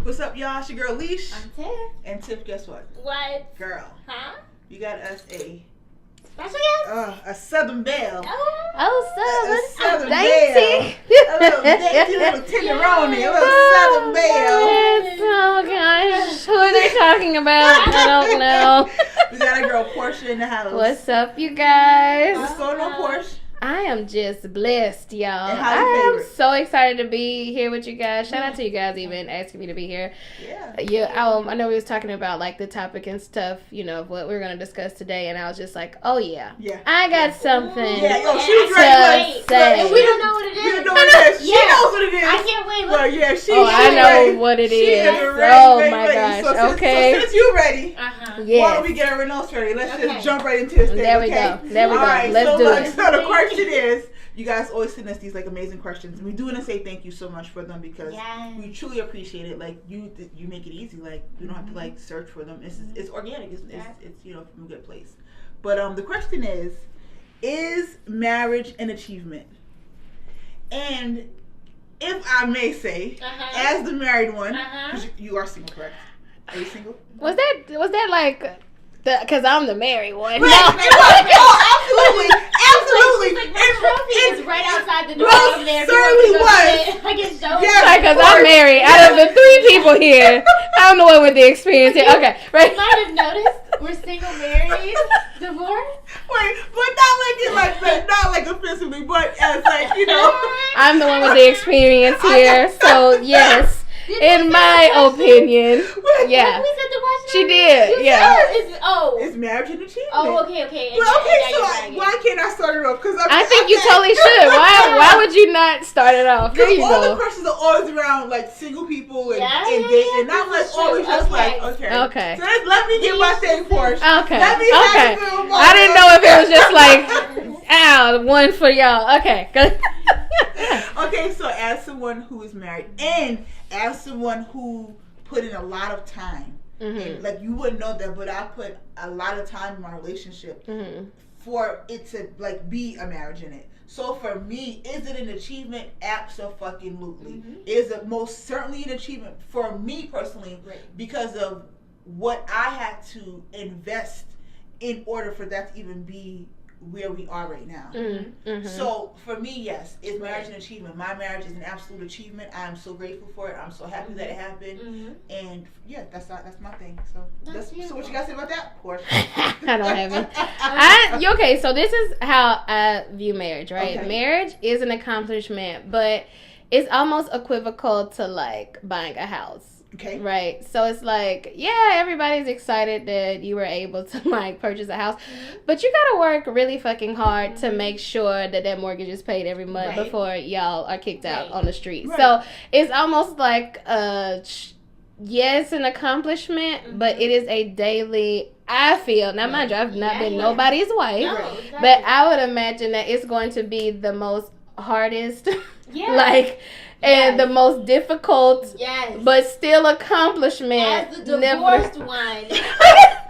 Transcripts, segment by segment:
What's up, y'all? It's your girl Leash. I'm Tiff. And Tiff, guess what? What? Girl. Huh? You got us a special guest? a Southern Belle. Oh, Southern dainty. Belle. A little dainty little tenderoni. A little Southern Belle. Oh gosh, who are they talking about? I don't know. We got a girl Portia in the house. What's up, you guys? What's going on, Portia? I am just blessed, y'all. And how's your I am favorite? so excited to be here with you guys. Shout out to you guys even asking me to be here. Yeah. I know we was talking about like the topic and stuff, you know, of what we were gonna discuss today, and I was just like, oh yeah, I got something. Yeah, yo, she's ready. Say. We don't know what it is. We don't know what it is. She knows what it is. I can't wait. Well, yeah, she. I know what it is. Oh my gosh. So Okay. Since you're ready, Uh-huh. Yes. why don't we get everyone else ready? Let's just jump right into this thing. There we okay? go. There we go. All right, Let's do it. So the question is, you guys always send us these like amazing questions, and we do want to say thank you so much for them because we truly appreciate it. Like you make it easy. Like you don't have to like search for them. It's organic. It's you know from a good place. But the question is marriage an achievement? And if I may say, as the married one, because you are single, correct? Are you single? Was that like? Because I'm the married one. Right. Oh, absolutely. Like, my trophy is right outside the door over there. Certainly was. I can show Yes, because I'm married. Out of the 3 people here, I'm the one with the experience here. Okay, right. You might have noticed we're single, married, divorced. Wait, but not like offensively, but as like, you know. I'm the one with the experience here, so yes. In my opinion, yeah. We said the question. She did, yeah. It's marriage an achievement. Oh, okay. Well, okay, so why can't I start it off? Because I think you totally should. Why would you not start it off? There you all go. the questions are always around like single people and dating, and not like always just like okay. So let me get my thing first. Okay. Let me have a little moment. I didn't know if it was just like, one for y'all. Okay. Okay, so as someone who is married and as someone who put in a lot of time, and like you wouldn't know that, but I put a lot of time in my relationship for it to like be a marriage in it. So for me, is it an achievement? Absolutely. Is it most certainly an achievement for me personally because of what I had to invest in order for that to even be where we are right now. So for me, yes, is marriage an achievement? My marriage is an absolute achievement. I am so grateful for it. I'm so happy that it happened. And yeah, that's my thing. So so what you guys say about that, Portia? I don't have it. Okay, so this is how I view marriage, right? Okay. Marriage is an accomplishment, but it's almost equivocal to like buying a house. Okay. Right. So it's like, yeah, everybody's excited that you were able to like purchase a house, but you gotta work really fucking hard to make sure that mortgage is paid every month before y'all are kicked out on the street. So it's almost like yes, an accomplishment, but it is a daily. I feel now, mind you, I've not been nobody's wife, but I would imagine that it's going to be the most hardest, and the most difficult, but still accomplishment. As the divorced one,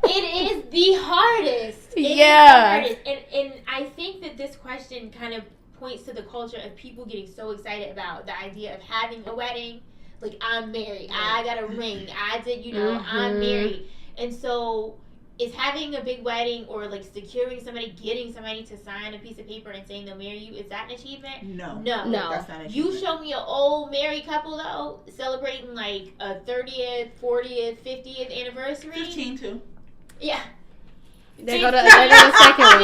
it is the hardest. It is the hardest. And I think that this question kind of points to the culture of people getting so excited about the idea of having a wedding. Like, I'm married. I got a ring. I did, I'm married. And so is having a big wedding or like securing somebody, getting somebody to sign a piece of paper and saying they'll marry you, is that an achievement? No. No. That's not an achievement. You show me an old married couple though, celebrating like a 30th, 40th, 50th anniversary. 15 too. Yeah. There go the second one.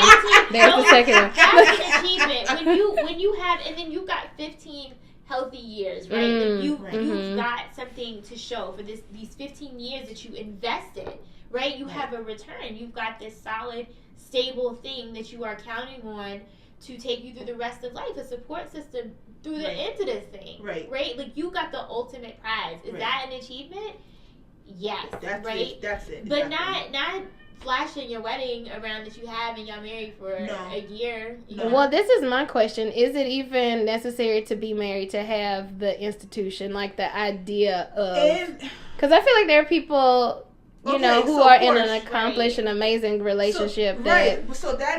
There's the second one. That's an achievement. When you have, and then you've got 15 healthy years, right? You've got something to show for these 15 years that you invested. Right? You have a return. You've got this solid, stable thing that you are counting on to take you through the rest of life, a support system through the end of this thing. Right? Like, you got the ultimate prize. Is that an achievement? Yes. That's right? That's it. But not flashing your wedding around that you have and y'all married for a year. Well, this is my question. Is it even necessary to be married to have the institution, like the idea of... Because I feel like there are people... who are in an accomplished and amazing relationship that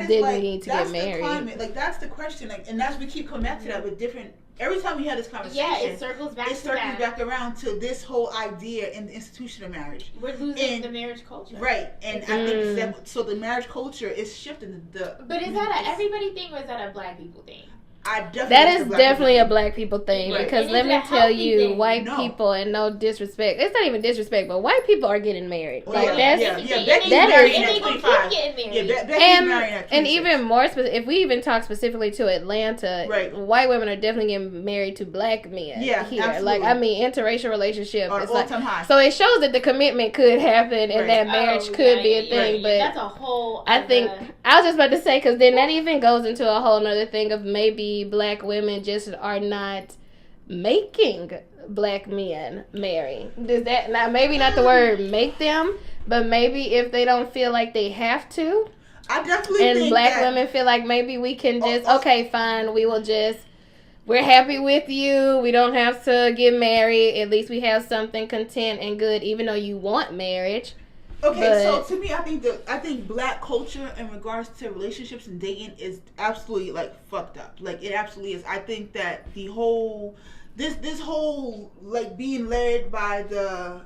didn't need to get married. Climate. Like, that's the question. Like, and that's we keep coming back to that with different. Every time we have this conversation, it circles back around to this whole idea in the institution of marriage. We're losing the marriage culture, right? And I think so. The marriage culture is shifting. But is that a everybody thing or is that a black people thing? That is definitely a black people thing, because let me tell you, white people, and no disrespect, it's not even disrespect, but white people are getting married. And even more if we even talk specifically to Atlanta, white women are definitely getting married to black men here. Absolutely. Like, I mean, interracial relationship is like high. So it shows that the commitment could happen and that marriage could be a thing. But that's a whole. I think I was just about to say, because then that even goes into a whole other thing of maybe black women just are not making black men marry. Does that now maybe not the word make them, but maybe if they don't feel like they have to. I definitely and think black women feel like maybe we can just okay, fine, we're happy with you. We don't have to get married. At least we have something content and good, even though you want marriage. Okay, so to me, I think black culture in regards to relationships and dating is absolutely like fucked up. Like, it absolutely is. I think that the whole this whole like being led by the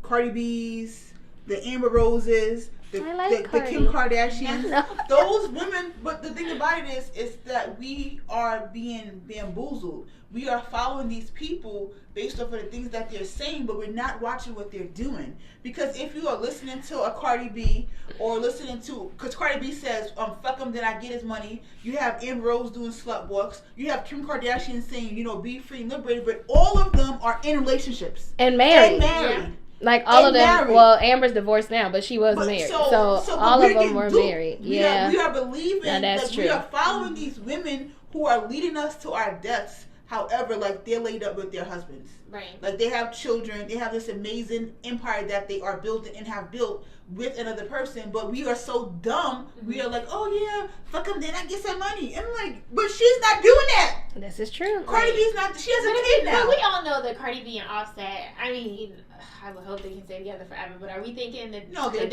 Cardi B's, the Amber Roses, the Kim Kardashians, those women. But the thing about it is that we are being bamboozled. We are following these people based off of the things that they're saying, but we're not watching what they're doing. Because if you are listening to a Cardi B or listening to, because Cardi B says, fuck him, then I get his money. You have Amber Rose doing slut walks. You have Kim Kardashian saying, be free and liberated. But all of them are in relationships. And married. Yeah. Like all of them. Married. Well, Amber's divorced now, but she was married. So all of them were married. We are believing that we are following these women who are leading us to our deaths. However, like, they're laid up with their husbands. Right. Like, they have children. They have this amazing empire that they are building and have built with another person. But we are so dumb. Mm-hmm. We are like, oh, yeah, fuck him, then I get some money. And I'm like, but she's not doing that. This is true. Cardi B's not. She has a kid now. But we all know that Cardi B and Offset, I mean, I would hope they can stay together forever. But are we thinking that... No, they're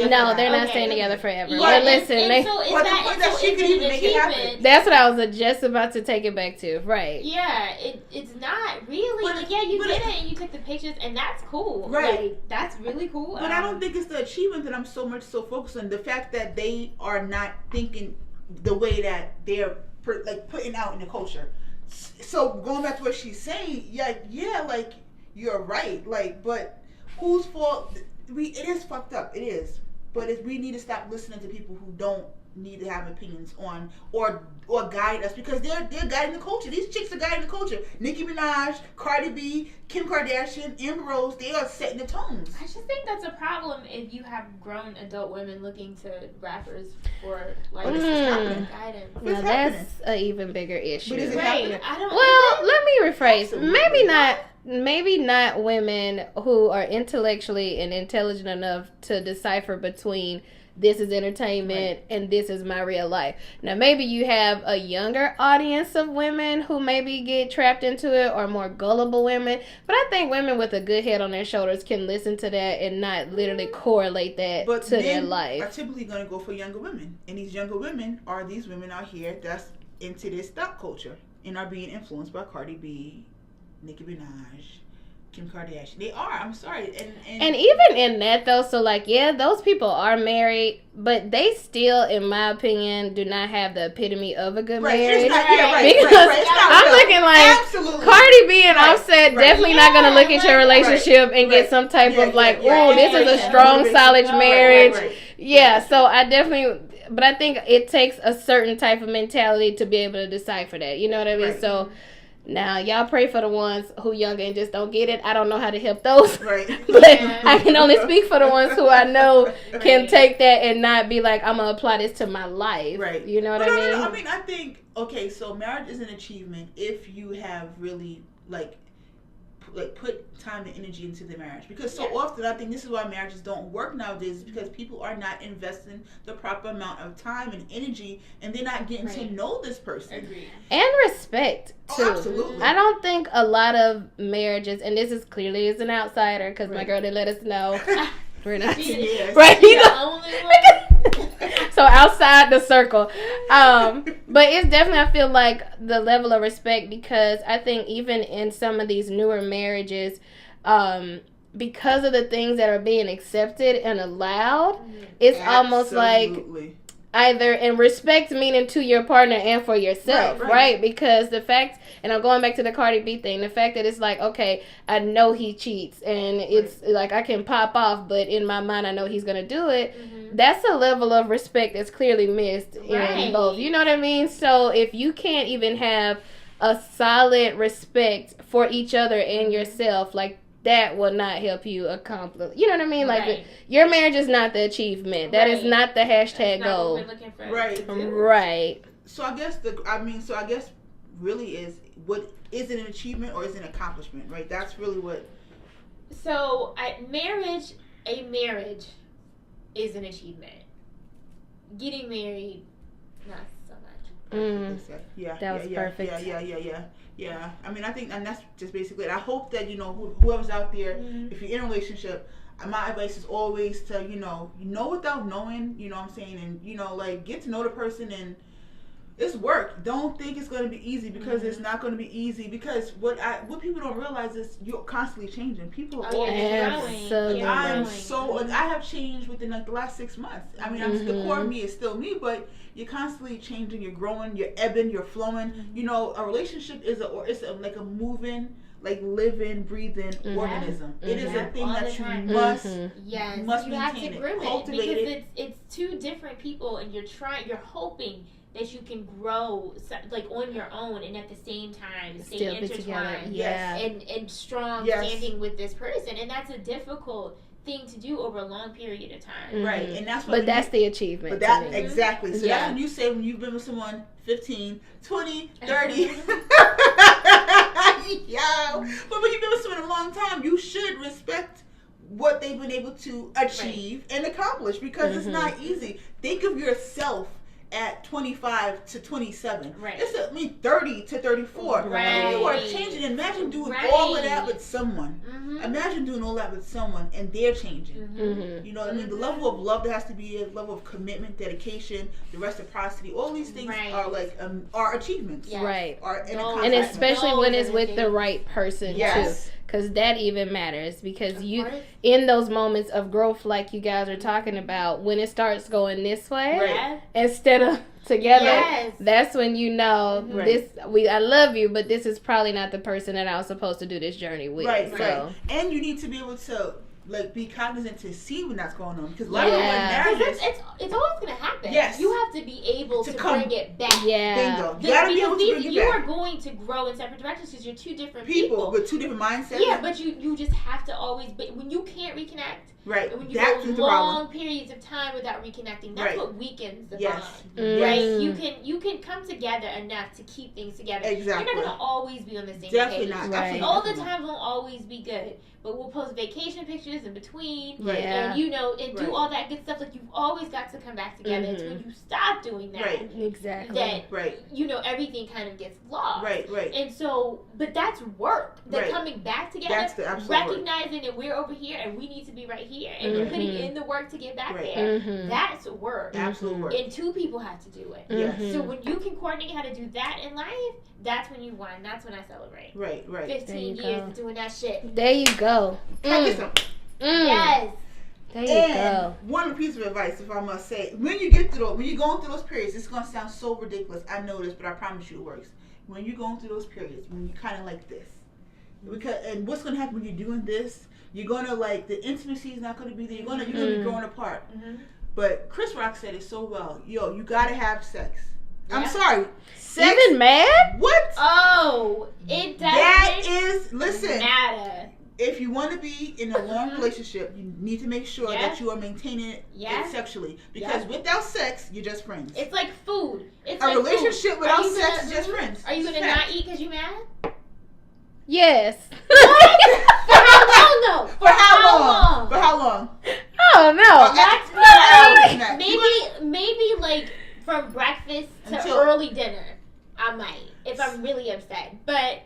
not staying together forever. Yeah, but listen, that's what I was just about to take it back to. Right. Yeah, it's not really. You did it and you took the pictures, and that's cool. Right. Like, that's really cool. But I don't think it's the achievement that I'm so focused on. The fact that they are not thinking the way that they're putting out in the culture. So going back to what she's saying, like, you're right. Like, but whose fault? It is fucked up. It is. But we need to stop listening to people who don't need to have opinions on or guide us, because they're guiding the culture. These chicks are guiding the culture. Nicki Minaj, Cardi B, Kim Kardashian, Amber Rose, they are setting the tones. I just think that's a problem if you have grown adult women looking to rappers for guidance. Now that's an even bigger issue. But is it happening? Let me rephrase. Absolutely. Maybe not women who are intellectually and intelligent enough to decipher between this is entertainment and this is my real life. Now, maybe you have a younger audience of women who maybe get trapped into it, or more gullible women. But I think women with a good head on their shoulders can listen to that and not literally correlate that to their life. Are typically going to go for younger women. And these younger women are these women out here that's into this stock culture and are being influenced by Cardi B, Nicki Minaj, Kim Kardashian. They are. I'm sorry. And even in that though, so like, yeah, those people are married, but they still, in my opinion, do not have the epitome of a good marriage. Because I'm looking like absolutely. Cardi B and Offset definitely not going to look at your relationship and get some type of like, this is a strong, solid marriage. Yeah, so I definitely, but I think it takes a certain type of mentality to be able to decipher that. You know what I mean? Right. So now, y'all pray for the ones who younger and just don't get it. I don't know how to help those. Right. But I can only speak for the ones who I know can take that and not be like, I'm going to apply this to my life. Right. You know what I mean? No. I mean, I think, okay, so marriage is an achievement if you have really, put time and energy into the marriage, because so often I think this is why marriages don't work nowadays, because people are not investing the proper amount of time and energy, and they're not getting to know this person. Agreed. And respect too. Oh, absolutely. I don't think a lot of marriages, and this is clearly as an outsider because my girl did let us know, We're not. Yes. Right? The only one. So outside the circle. But it's definitely, I feel like, the level of respect, because I think even in some of these newer marriages, because of the things that are being accepted and allowed, it's almost like either in respect, meaning to your partner and for yourself, right? Because the fact, and I'm going back to the Cardi B thing, the fact that it's like, okay, I know he cheats, and it's like I can pop off, but in my mind I know he's gonna do it. That's a level of respect that's clearly missed in both. You know what I mean? So if you can't even have a solid respect for each other and yourself, like, that will not help you accomplish. You know what I mean? Like, your marriage is not the achievement. That is not the hashtag goal. What we're looking for. Right. So I guess really is, what is it an achievement or is it an accomplishment? Right. That's really what. So a marriage is an achievement. Getting married, not so much. That was perfect. Yeah, I mean, I think, and that's just basically it. I hope that, whoever's out there, if you're in a relationship, my advice is always to, know without knowing, you know what I'm saying, and, like, get to know the person, and it's work. Don't think it's going to be easy, because it's not going to be easy, because what people don't realize is you're constantly changing. People are always growing. I have changed within, like, the last 6 months. I mean, the core of me is still me, but you're constantly changing, you're growing, you're ebbing, you're flowing. A relationship is like a moving, like, living, breathing organism. It is a thing that you must you have to groom it, because it's two different people, and you're hoping that you can grow, like, on your own, and at the same time stay intertwined and strong standing with this person, and that's a difficult thing to do over a long period of time. Right, and that's what. But that's the achievement. But that exactly. So that's when you say, when you've been with someone 15, 20, 30. But when you've been with someone a long time, you should respect what they've been able to achieve and accomplish, because it's not easy. Think of yourself at 25 to 27. It's 30 to 34. You are changing. Imagine doing all of that with someone. Imagine doing all that with someone, and they're changing. You know what I mean? The level of love that has to be, a level of commitment, dedication, the reciprocity. All these things are like are achievements. Right. And especially when it's with the right person too. Because that even matters, because you, in those moments of growth, like you guys are talking about, when it starts going this way instead of together, that's when you know I love you, but this is probably not the person that I was supposed to do this journey with. Right. And you need to be able to, like, be cognizant to see when that's going on, because marriages, it's always going to happen. Yes, you have to be able to bring it back. Bingo. You gotta be able to bring it back. You are going to grow in separate directions, because you're two different people with two different mindsets. Yeah, but you just have to always. But when you can't reconnect, and when you go long periods of time without reconnecting, that's what weakens the bond. Right? You can come together enough to keep things together. Exactly. You're not going to always be on the same Definitely page. Not. All the times won't always be good. But we'll post vacation pictures in between, and do all that good stuff. Like, you've always got to come back together. It's when you stop doing that, that everything kind of gets lost. Right. And so, but that's work. That coming back together, that's the absolute recognizing that we're over here and we need to be right here, and putting in the work to get back there. That's work. Absolute work. And two people have to do it. Yes. So when you can coordinate how to do that in life, that's when you won. That's when I celebrate. Right. 15 years of doing that shit. There you go. Yes. There you go. One piece of advice, if I must say, when you're going through those periods, it's gonna sound so ridiculous. I know this, but I promise you it works. When you're going through those periods, when you're kind of like this, and what's gonna happen when you're doing this? You're gonna, like, the intimacy is not gonna be there. You're gonna be growing apart. But Chris Rock said it so well. You gotta have sex. Yeah. I'm sorry. Sex? Even mad? What? Oh, it doesn't matter. If you want to be in a long relationship, you need to make sure that you are maintaining it sexually. Because without sex, you're just friends. It's like food. It's a relationship without sex is just friends. Are you going to not eat because you're mad? Yes. For how long, though? For how long? Oh, no. That's maybe like from breakfast to early dinner, I might, if I'm really upset. But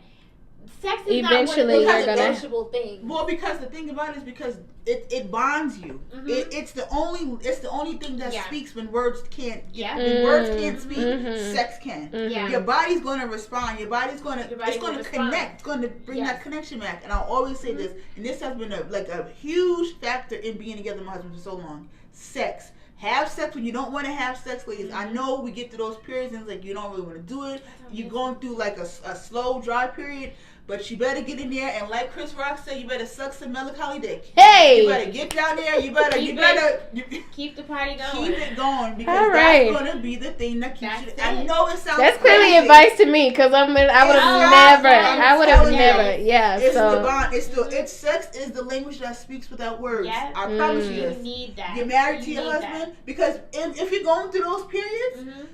sex is eventually not you're one of gonna the negotiable things. Well, because the thing about it is because it bonds you. Mm-hmm. It's the only thing that speaks when words can't. Yeah. When words can't speak, sex can. Yeah. Your body's gonna respond. Your body's gonna connect. It's gonna bring that connection back. And I'll always say this, and this has been a huge factor in being together with my husband for so long. Sex. Have sex when you don't want to have sex, ladies. I know we get to those periods and it's like you don't really want to do it. You're going through like a slow, dry period. But you better get in there and like Chris Rock said, you better suck some melancholy dick. Hey! You better get down there. You better keep the party going. Keep it going because that's gonna be the thing that keeps you. I know it sounds. That's clearly advice to me because I would have never. Yeah. It's so the bond. It's sex is the language that speaks without words. Yeah. I promise you. You need that. You're married to your husband because if you're going through those periods.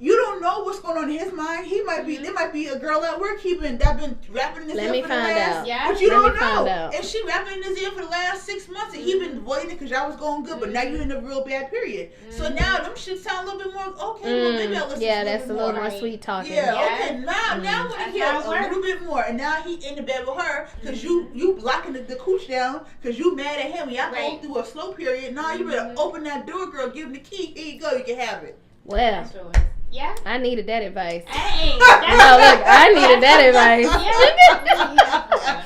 You don't know what's going on in his mind. He might be. There might be a girl at work that been rapping in his ear for the last. Yeah. But you don't know. And she rapping in his ear for the last 6 months, and he been avoiding it because y'all was going good. But now you're in a real bad period. So now them shit sound a little bit more okay. Well, maybe I'll listen. Yeah, that's a little more sweet talking. Yeah. Okay. Now when he hear a little bit more, and now he in the bed with her because you blocking the cooch down because you mad at him. Y'all going through a slow period. Now you better open that door, girl. Give him the key. Here you go. You can have it. Well. Yeah. I needed that advice. Hey, I needed that advice. Yeah.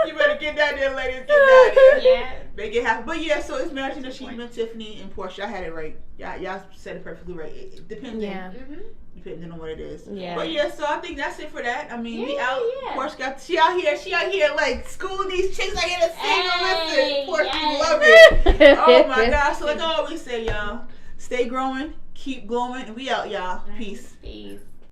You better get down there, ladies. Get down there. Yeah. Make it happen. But yeah, so it's Marriage and Achievement, Tiffany and Portia. I had it right. Y'all said it perfectly right. It depends. Yeah. Depending on what it is. Yeah. But yeah, so I think that's it for that. I mean, we out. Portia she out here like schooling these chicks out here to sing and listen. Portia love it. Oh my gosh. So like I always say, y'all, stay growing. Keep glowing, and we out, y'all. Peace.